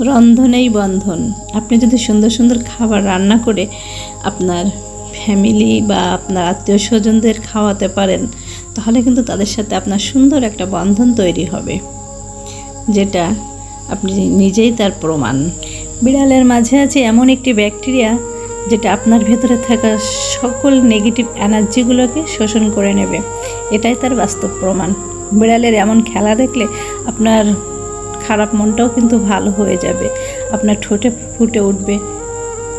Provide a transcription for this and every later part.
রন্ধনেই বন্ধন। আপনি যদি সুন্দর সুন্দর খাবার রান্না করে আপনার ফ্যামিলি বা আপনার আত্মীয় স্বজনদের খাওয়াতে পারেন, তাহলে কিন্তু তাদের সাথে আপনার সুন্দর একটা বন্ধন তৈরি হবে, যেটা আপনি নিজেই তার প্রমাণ। বিড়ালের মাঝে আছে এমন একটি ব্যাকটেরিয়া যেটা আপনার ভেতরে থাকা সকল নেগেটিভ এনার্জিগুলোকে শোষণ করে নেবে। এটাই তার বাস্তব প্রমাণ। বিড়ালের এমন খেলা দেখলে আপনার খারাপ মনটাও কিন্তু ভালো হয়ে যাবে, আপনার ঠোঁটে ফুটে উঠবে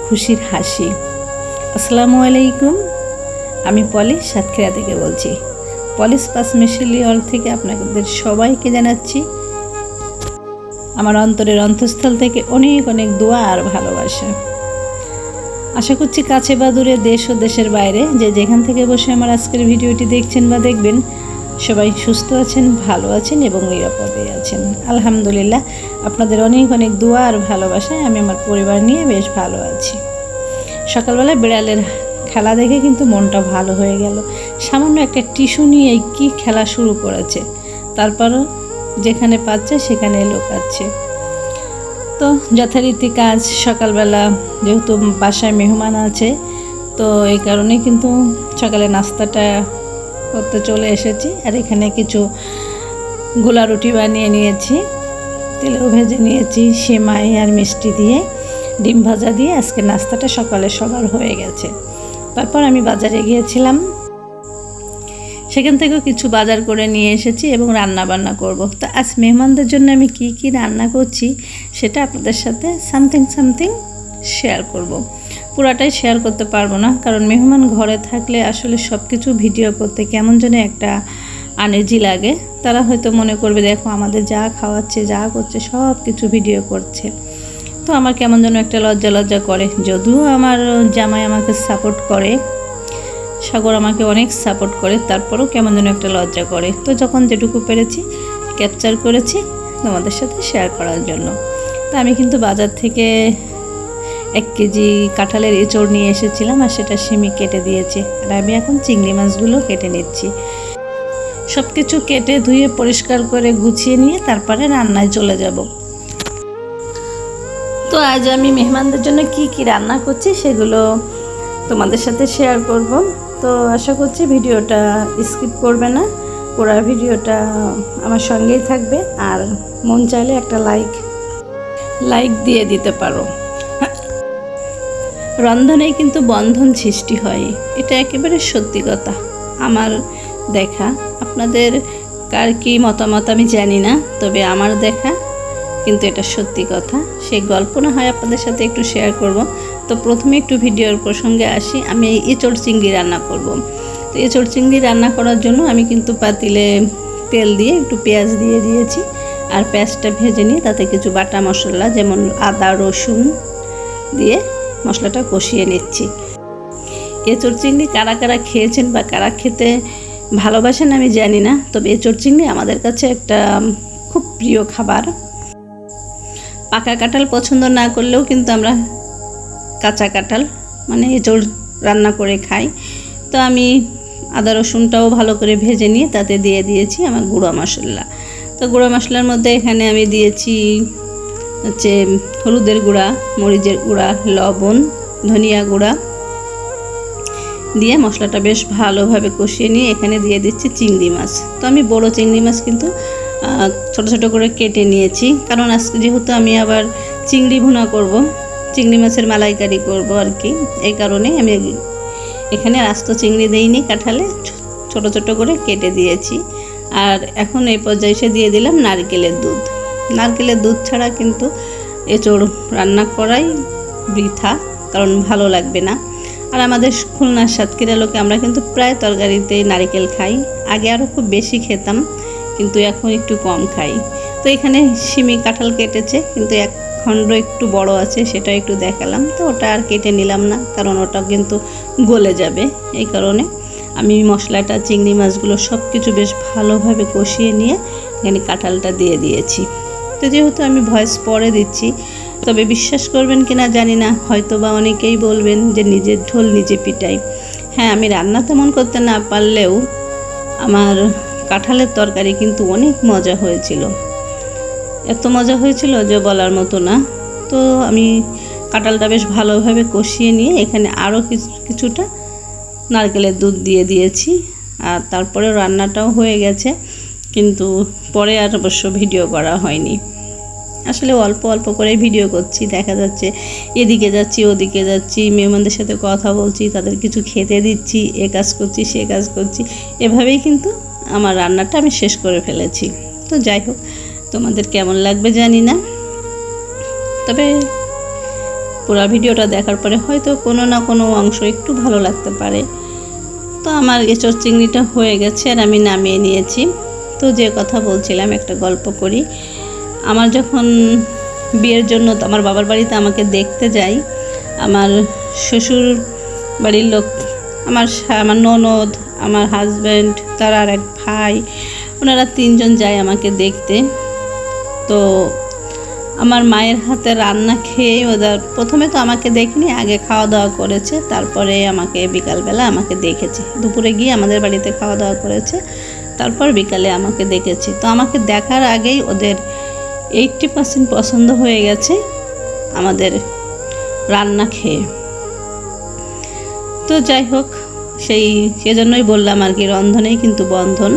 খুশির হাসি। আসসালামু আলাইকুম, আমি পলি সাতক্ষীরা থেকে বলছি। পলিশ পাস মিশিলি হল থেকে আপনাদের সবাইকে জানাচ্ছি আমার অন্তরের অন্তঃস্থল থেকে অনেক অনেক দোয়া আর ভালোবাসা। আশা করছি কাছে বা দূরে, দেশ ও দেশের বাইরে, যে যেখান থেকে বসে আমার আজকের ভিডিওটি দেখছেন বা দেখবেন, সবাই সুস্থ আছেন, ভালো আছেন এবং নিরাপদে আছেন। আলহামদুলিল্লাহ, আপনাদের অনেক অনেক দোয়া আর ভালোবাসায় আমি আমার পরিবার নিয়ে বেশ ভালো আছি। সকালবেলা বিড়ালের খেলা দেখে কিন্তু মনটা ভালো হয়ে গেল। সামান্য একটা টিস্যু নিয়ে কি খেলা শুরু করেছে, তারপরও যেখানে পাচ্ছে সেখানে লুকাচ্ছে। তো যথারীতি কাজ, সকালবেলা যেহেতু বাসায় মেহমান আছে, তো এই কারণে কিন্তু সকালে নাস্তাটা করতে চলে এসেছি। আর এখানে কিছু গোলা রুটি বানিয়ে নিয়েছি, তেলেও ভেজে নিয়েছি, সেমাই আর মিষ্টি দিয়ে, ডিম ভাজা দিয়ে আজকে নাস্তাটা সকালে সবার হয়ে গেছে। তারপর আমি বাজারে গিয়েছিলাম, সেখান থেকেও কিছু বাজার করে নিয়ে এসেছি এবং রান্না বান্না করব। তো আজ মেহমানদের জন্য আমি কি কি রান্না করছি সেটা আপনাদের সাথে সামথিং শেয়ার করব। পুরাটাই শেয়ার করতে পারবো না, কারণ মেহমান ঘরে থাকলে আসলে সব কিছু ভিডিও করতে কেমন যেন একটা আনইজি লাগে। তারা হয়তো মনে করবে দেখো আমাদের যা খাওয়াচ্ছে, যা করছে, সব কিছু ভিডিও করছে। তো আমার কেমন যেন একটা লজ্জা করে। যদিও আমার জামাই আমাকে সাপোর্ট করে, সাগর আমাকে অনেক সাপোর্ট করে, তারপরেও কেমন যেন একটা লজ্জা করে। তো যখন যেটুকু পেরেছি ক্যাপচার করেছি তোমাদের সাথে শেয়ার করার জন্য। তো আমি কিন্তু বাজার থেকে 1 কেজি কাঁঠালের এঁচড় নিয়ে এসেছিলাম, আর সেটা সিমি কেটে দিয়েছে। আর আমি এখন চিংড়ি মাছগুলো কেটে নিচ্ছি। সব কিছু কেটে ধুয়ে পরিষ্কার করে গুছিয়ে নিয়ে তারপরে রান্নায় চলে যাব। তো আজ আমি মেহমানদের জন্য কি কি রান্না করছি সেগুলো তোমাদের সাথে শেয়ার করব। তো আশা করছি ভিডিওটা স্কিপ করবে না, পুরো ভিডিওটা আমার সঙ্গেই থাকবে। আর মন চাইলে একটা লাইক দিয়ে দিতে পারো। রন্ধনেই কিন্তু বন্ধন সৃষ্টি হয়, এটা একেবারে সত্যি কথা। আমার দেখা, আপনাদের কার কী মতামত আমি জানি না, তবে আমার দেখা কিন্তু এটা সত্যি কথা। সেই গল্প না হয় আপনাদের সাথে একটু শেয়ার করব। তো প্রথমে একটু ভিডিওর প্রসঙ্গে আসি। আমি এঁচড় চিংড়ি রান্না করব। তো এঁচড় চিংড়ি রান্না করার জন্য আমি কিন্তু পাতিলে তেল দিয়ে একটু পেঁয়াজ দিয়ে দিয়েছি, আর পেঁয়াজটা ভেজে নিয়ে তাতে কিছু বাটা মশলা যেমন আদা রসুন দিয়ে মশলাটা কষিয়ে নিচ্ছি। এঁচড় চিংড়ি কারা কারা খেয়েছেন বা কারা খেতে ভালোবাসেন আমি জানি না, তবে এঁচড় চিংড়ি আমাদের কাছে একটা খুব প্রিয় খাবার। পাকা কাঁঠাল পছন্দ না করলেও কিন্তু আমরা কাঁচা কাঁঠাল মানে এঁচড় রান্না করে খাই। তো আমি আদা রসুনটাও ভালো করে ভেজে নিয়ে তাতে দিয়ে দিয়েছি আমার গুঁড়ো মশলা। তো গুঁড়ো মশলার মধ্যে এখানে আমি দিয়েছি হচ্ছে হলুদের গুঁড়া, মরিচের গুঁড়া, লবণ, ধনিয়া গুঁড়া দিয়ে মশলাটা বেশ ভালোভাবে কষিয়ে নিয়ে এখানে দিয়ে দিচ্ছি চিংড়ি মাছ। তো আমি বড় চিংড়ি মাছ কিন্তু ছোট ছোট করে কেটে নিয়েছি, কারণ আজকে যেহেতু আমি আবার চিংড়ি ভুনা করব, চিংড়ি মাছের মালাইকারি করব আর কি, এই কারণে আমি এখানে আস্ত চিংড়ি দিইনি, কাঁঠালে ছোট ছোট করে কেটে দিয়েছি। আর এখন এই পর্যায়ে এসে দিয়ে দিলাম নারকেলের দুধ। নারকেলের দুধ ছাড়া কিন্তু এঁচড় রান্না করাই বৃথা, কারণ ভালো লাগবে না। আর আমাদের খুলনার সাতক্ষীরা লোকে আমরা কিন্তু প্রায় তরকারিতে নারকেল খাই। আগে আরও খুব বেশি খেতাম, কিন্তু এখন একটু কম খাই। তো এখানে সিমি কাঁঠাল কেটেছে, কিন্তু এক খণ্ড একটু বড় আছে, সেটা একটু দেখালাম। তো ওটা আর কেটে নিলাম না, কারণ ওটা কিন্তু গলে যাবে। এই কারণে আমি মশলাটা, চিংড়ি মাছগুলো সব কিছু বেশ ভালোভাবে কষিয়ে নিয়ে এখানে কাঁঠালটা দিয়ে দিয়েছি। তো যেহেতু আমি ভয়েস পরে দিচ্ছি, তবে বিশ্বাস করবেন কিনা জানি না, হয়তো বা অনেকেই বলবেন যে নিজের ঢোল নিজে পিটাই। হ্যাঁ, আমি রান্না তেমন করতে না পারলেও আমার কাঁঠালের তরকারি কিন্তু অনেক মজা হয়েছিল। এত মজা হয়েছিল যে বলার মতো না। তো আমি কাঁঠালটা বেশ ভালোভাবে কষিয়ে নিয়ে এখানে আরও কিছুটা নারকেলের দুধ দিয়ে দিয়েছি। আর তারপরে রান্নাটাও হয়ে গেছে, কিন্তু পরে আর অবশ্য ভিডিও করা হয়নি। আসলে অল্প অল্প করে ভিডিও করছি, দেখা যাচ্ছে এদিকে যাচ্ছি ওদিকে যাচ্ছি, মেহমানদের সাথে কথা বলছি, তাদের কিছু খেতে দিচ্ছি, এ কাজ করছি সে কাজ করছি, এভাবেই কিন্তু আমার রান্নাটা আমি শেষ করে ফেলেছি। তো যাই হোক, তোমাদের কেমন লাগবে জানি না, তবে পুরো ভিডিওটা দেখার পরে হয়তো কোনো না কোনো অংশ একটু ভালো লাগতে পারে। তো আমার এঁচড় চিংড়িটা হয়ে গেছে আর আমি নামিয়ে নিয়েছি। তো যে কথা বলছিলাম, একটা গল্প করি। আমার যখন বিয়ের জন্য আমার বাবার বাড়িতে আমাকে দেখতে যাই, আমার শ্বশুর বাড়ির লোক, আমার ননদ, আমার হাজব্যান্ড, তার আর এক ভাই, ওনারা 3 জন যায় আমাকে দেখতে। তো আমার মায়ের হাতে রান্না খেয়ে ওদের প্রথমে তো আমাকে দেখিনি, আগে খাওয়া দাওয়া করেছে, তারপরে আমাকে বিকালবেলা আমাকে দেখেছে। দুপুরে গিয়ে আমাদের বাড়িতে খাওয়া দাওয়া করেছে, তারপর বিকালে আমাকে দেখেছে। তো আমাকে দেখার আগেই ওদের 80% পছন্দ হয়ে গেছে আমাদের রান্না খেয়ে। তো যাই হোক, সেজন্যই বললাম আর কি, রন্ধনেই কিন্তু বন্ধন।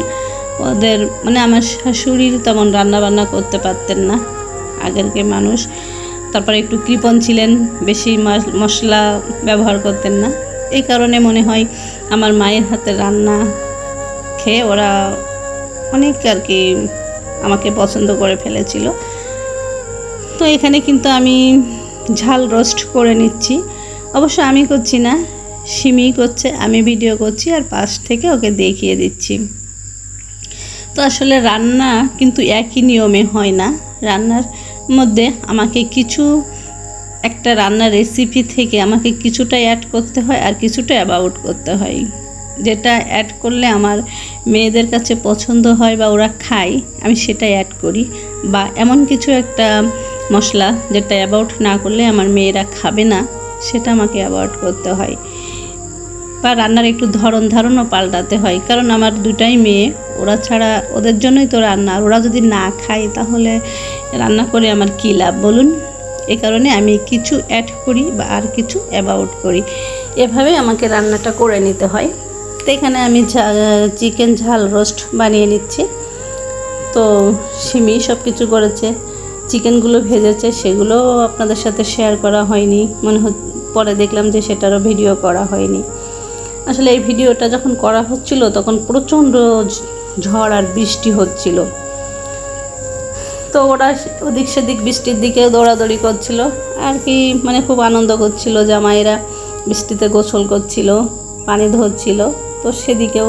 ওদের মানে আমার শাশুড়ি তেমন রান্না করতে পারতেন না, আগেরকার মানুষ। তারপরে একটু কৃপণ ছিলেন, বেশি মশলা ব্যবহার করতেন না। এই কারণে মনে হয় আমার মায়ের হাতের রান্না খেয়ে ওরা অনেক আর কি আমাকে পছন্দ করে ফেলেছিল। তো এখানে কিন্তু আমি ঝাল রোস্ট করে নিচ্ছি। অবশ্য আমি করছি না, সিমি করছে, আমি ভিডিও করছি আর পাশ থেকে ওকে দেখিয়ে দিচ্ছি। তো আসলে রান্না কিন্তু একই নিয়মে হয় না। রান্নার মধ্যে আমাকে একটা রান্নার রেসিপি থেকে আমাকে কিছুটা অ্যাড করতে হয় আর কিছুটা অ্যাবাউট করতে হয়। যেটা অ্যাড করলে আমার মেয়েদের কাছে পছন্দ হয় বা ওরা খায়, আমি সেটা অ্যাড করি। বা এমন কিছু একটা মশলা যেটা অ্যাবাউট না করলে আমার মেয়েরা খাবে না, সেটা আমাকে অ্যাবাউট করতে হয়। বা রান্নার একটু ধারণও পাল্টাতে হয়, কারণ আমার 2টাই মেয়ে, ওরা ছাড়া ওদের জন্যই তো রান্না। আর ওরা যদি না খায় তাহলে রান্না করে আমার কী লাভ বলুন? এ কারণে আমি কিছু অ্যাড করি বা আর কিছু অ্যাবাউট করি, এভাবে আমাকে রান্নাটা করে নিতে হয়। তো এখানে আমি চিকেন ঝাল রোস্ট বানিয়ে নিচ্ছি। তো সিমি সব কিছু করেছে, চিকেনগুলো ভেজেছে, সেগুলো আপনাদের সাথে শেয়ার করা হয়নি, পরে দেখলাম যে সেটারও ভিডিও করা হয়নি। আসলে এই ভিডিওটা যখন করা হচ্ছিল তখন প্রচণ্ড ঝড় আর বৃষ্টি হচ্ছিল। তো ওরা ওদিক সেদিক বৃষ্টির দিকে দৌড়াদৌড়ি করছিল আর কি, মানে খুব আনন্দ করছিল। জামাইরা বৃষ্টিতে গোসল করছিল, পানি ধরছিল। তো সেদিকেও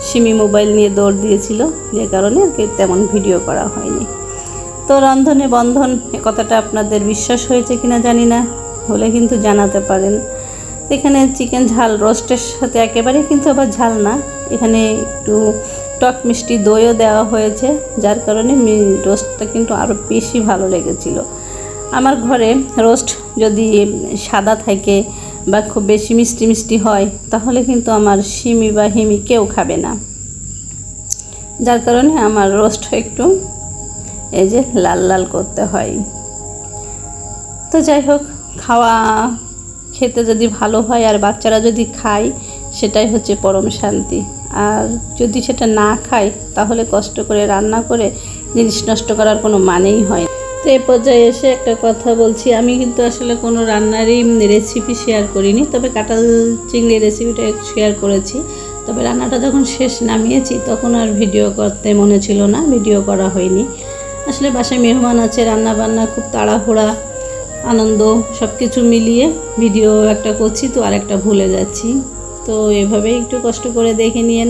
সিমি মোবাইল নিয়ে দৌড় দিয়েছিল, যে কারণে আর কি তেমন ভিডিও করা হয়নি। তো রন্ধনে বন্ধন এ কথাটা আপনাদের বিশ্বাস হয়েছে কিনা জানি না, হলে কিন্তু জানাতে পারেন। এখানে চিকেন ঝাল রোস্টের সাথে একেবারে কিন্তু আবার ঝাল না, এখানে একটু টক মিষ্টি দইও দেওয়া হয়েছে, যার কারণে রোস্টটা কিন্তু আরও বেশি ভালো লেগেছিল। আমার ঘরে রোস্ট যদি সাদা থাকে বা খুব বেশি মিষ্টি মিষ্টি হয়, তাহলে কিন্তু আমার সিমি বা হিমি কেউ খাবে না, যার কারণে আমার রোস্ট একটু এই যে লাল লাল করতে হয়। তো যাই হোক, খেতে যদি ভালো হয় আর বাচ্চারা যদি খায়, সেটাই হচ্ছে পরম শান্তি। আর যদি সেটা না খায়, তাহলে কষ্ট করে রান্না করে জিনিস নষ্ট করার কোনো মানেই হয় না। তো এই পর্যায়ে এসে একটা কথা বলছি, আমি কিন্তু আসলে কোনো রান্নারই রেসিপি শেয়ার করিনি, তবে কাঁঠাল চিংড়ি রেসিপিটা শেয়ার করেছি। তবে রান্নাটা যখন শেষ নামিয়েছি তখন আর ভিডিও করতে মনে ছিল না, ভিডিও করা হয়নি। আসলে বাসায় মেহমান আছে, রান্না বান্না খুব তাড়াহুড়া, আনন্দ সব কিছু মিলিয়ে ভিডিও একটা করছি, তো আর একটা ভুলে যাচ্ছি। তো এভাবেই একটু কষ্ট করে দেখে নিন।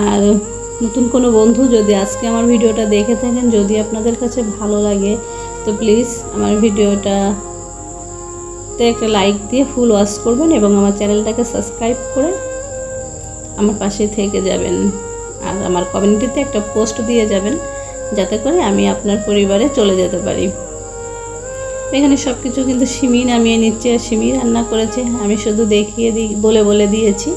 আর নতুন কোনো বন্ধু যদি আজকে আমার ভিডিওটা দেখে থাকেন, যদি আপনাদের কাছে ভালো লাগে, তো প্লিজ আমার ভিডিওটাতে একটা লাইক দিয়ে ফুল ওয়াচ করবেন এবং আমার চ্যানেলটাকে সাবস্ক্রাইব করে আমার পাশে থেকে যাবেন। আর আমার কমিউনিটিতে একটা পোস্ট দিয়ে যাবেন, যাতে করে আমি আপনার পরিবারে চলে যেতে পারি। এখানে সব কিছু কিন্তু সিমি নামিয়ে নিচ্ছে, সিমি রান্না করেছে। আমি শুধু দেখিয়ে বলে দিয়েছি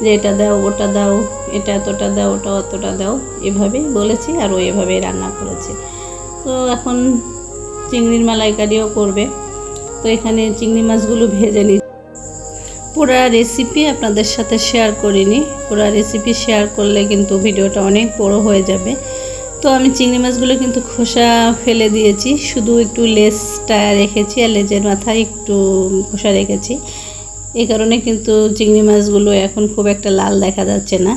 যে এটা দাও, ওটা দাও, এটা এতটা দাও, ওটা অতটা দাও, এভাবেই বলেছি আর ও এভাবেই রান্না করেছে। তো এখন চিংড়ির মালাইকারিও করবে। তো এখানে চিংড়ি মাছগুলো ভেজে নিই। পুরো রেসিপি আপনাদের সাথে শেয়ার করিনি, পুরো রেসিপি শেয়ার করলে কিন্তু ভিডিওটা অনেক বড় হয়ে যাবে। তো আমি চিংড়ি মাছগুলো কিন্তু খোসা ফেলে দিয়েছি, শুধু একটু লেজটা রেখেছি আর লেজের মাথায় একটু খোসা রেখেছি। এই কারণে কিন্তু চিংড়ি মাছগুলো এখন খুব একটা লাল দেখা যাচ্ছে না।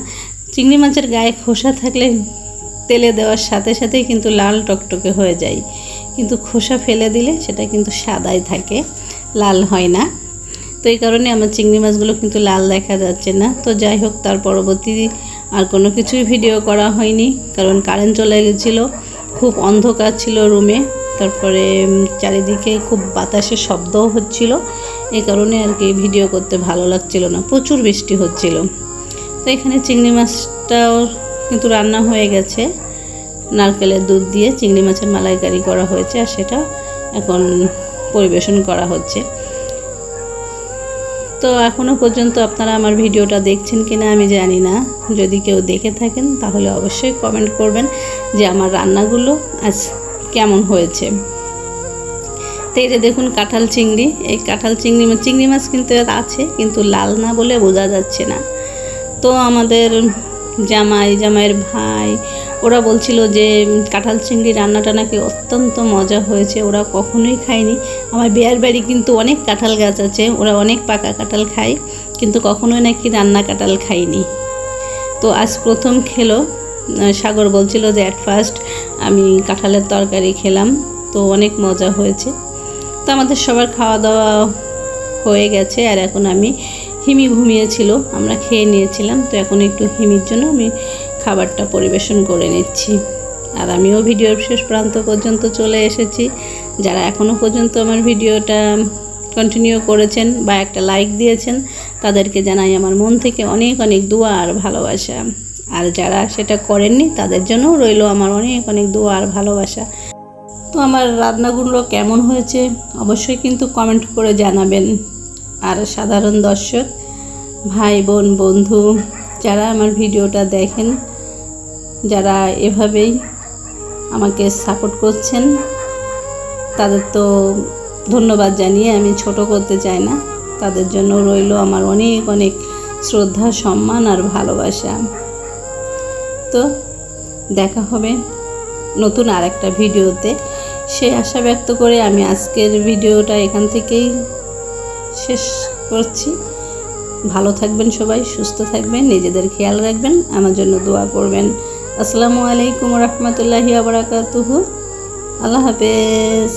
চিংড়ি মাছের গায়ে খোসা থাকলে তেলে দেওয়ার সাথে সাথেই কিন্তু লাল টকটকে হয়ে যায়, কিন্তু খোসা ফেলে দিলে সেটা কিন্তু সাদাই থাকে, লাল হয় না। তো এই কারণে আমার চিংড়ি মাছগুলো কিন্তু লাল দেখা যাচ্ছে না। তো যাই হোক, তার পরবর্তী আর কোনো কিছুই ভিডিও করা হয়নি, কারণ কারেন্ট চলে গেছিলো, খুব অন্ধকার ছিল রুমে, তারপরে চারিদিকে খুব বাতাসের শব্দও হচ্ছিল। এই কারণে আর কি ভিডিও করতে ভালো লাগছিল না, প্রচুর বৃষ্টি হচ্ছিল। তো এখানে চিংড়ি মাছটাও কিন্তু রান্না হয়ে গেছে, নারকেলের দুধ দিয়ে চিংড়ি মাছের মালাইকারি করা হয়েছে, আর সেটা এখন পরিবেশন করা হচ্ছে। তো এখনও পর্যন্ত আপনারা আমার ভিডিওটা দেখছেন কিনা আমি জানি না, যদি কেউ দেখে থাকেন তাহলে অবশ্যই কমেন্ট করবেন যে আমার রান্নাগুলো আজ কেমন হয়েছে। তো এই যে দেখুন কাঁঠাল চিংড়ি, এই কাঁঠাল চিংড়ি মাছ কিন্তু আছে, কিন্তু লাল না বলে বোঝা যাচ্ছে না। তো আমাদের জামাইয়ের ভাই ওরা বলছিল যে কাঁঠাল চিংড়ি রান্নাটা নাকি অত্যন্ত মজা হয়েছে, ওরা কখনোই খায়নি। আমার বিয়ার বাড়ি কিন্তু অনেক কাঁঠাল গাছ আছে, ওরা অনেক পাকা কাঁঠাল খায়, কিন্তু কখনোই নাকি রান্না কাঁঠাল খায়নি। তো আজ প্রথম খেলো। সাগর বলছিল যে অ্যাট ফার্স্ট আমি কাঁঠালের তরকারি খেলাম, তো অনেক মজা হয়েছে। তো আমাদের সবার খাওয়া দাওয়া হয়ে গেছে, আর এখন আমি হিমি ঘুমিয়েছিল, আমরা খেয়ে নিয়েছিলাম, তো এখন একটু হিমির জন্য আমি খাবারটা পরিবেশন করে নিচ্ছি। আর আমিও ভিডিওর শেষ প্রান্ত পর্যন্ত চলে এসেছি। যারা এখনও পর্যন্ত আমার ভিডিওটা কন্টিনিউ করেছেন বা একটা লাইক দিয়েছেন, তাদেরকে জানাই আমার মন থেকে অনেক অনেক দোয়া আর ভালোবাসা। আর যারা সেটা করেননি তাদের জন্যও রইল আমার অনেক অনেক দোয়া আর ভালোবাসা। তো আমার রান্নাগুলো কেমন হয়েছে অবশ্যই কিন্তু কমেন্ট করে জানাবেন। আর সাধারণ দর্শক ভাই বোন বন্ধু যারা আমার ভিডিওটা দেখেন, যারা এভাবেই আমাকে সাপোর্ট করছেন, তাদের তো ধন্যবাদ জানিয়ে আমি ছোট করতে চাই না। তাদের জন্য রইল আমার অনেক অনেক শ্রদ্ধা, সম্মান আর ভালোবাসা। তো দেখা হবে নতুন আর একটা ভিডিওতে, সে আশা ব্যক্ত করে আমি আজকের ভিডিওটা এখান থেকেই শেষ করছি। ভালো থাকবেন সবাই, সুস্থ থাকবেন, নিজেদের খেয়াল রাখবেন, আমার জন্য দোয়া করবেন। আসসালামু আলাইকুম রহমতুল্লাহি ওয়া বারাকাতুহু। আল্লাহ হাফেজ।